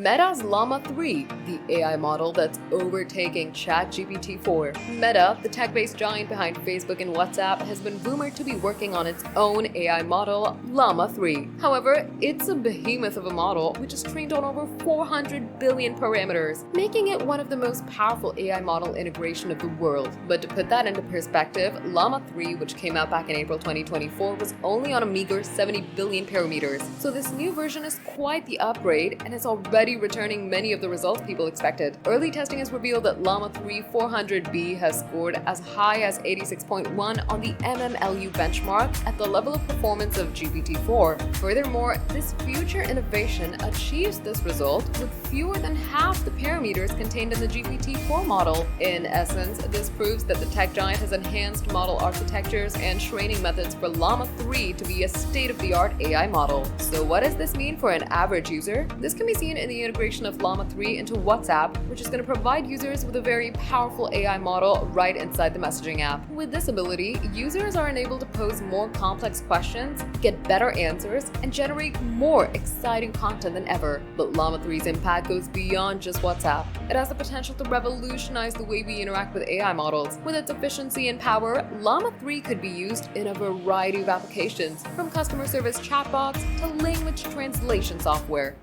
Meta's Llama-3, the AI model that's overtaking ChatGPT 4. Meta, the tech-based giant behind Facebook and WhatsApp, has been rumored to be working on its own AI model, Llama-3. However, it's a behemoth of a model which is trained on over 400 billion parameters, making it one of the most powerful AI model integration of the world. But to put that into perspective, Llama-3, which came out back in April 2024, was only on a meager 70 billion parameters. So this new version is quite the upgrade and is already returning many of the results people expected. Early testing has revealed that Llama-3 400B has scored as high as 86.1 on the MMLU benchmark at the level of performance of GPT-4. Furthermore, this future innovation achieves this result with fewer than half the parameters contained in the GPT-4 model. In essence, this proves that the tech giant has enhanced model architectures and training methods for Llama-3 to be a state-of-the-art AI model. So what does this mean for an average user? This can be seen in the integration of Llama-3 into WhatsApp, which is going to provide users with a very powerful AI model right inside the messaging app. With this ability, users are enabled to pose more complex questions, get better answers, and generate more exciting content than ever. But Llama-3's impact goes beyond just WhatsApp. It has the potential to revolutionize the way we interact with AI models. With its efficiency and power, Llama-3 could be used in a variety of applications, from customer service chatbots to language translation software.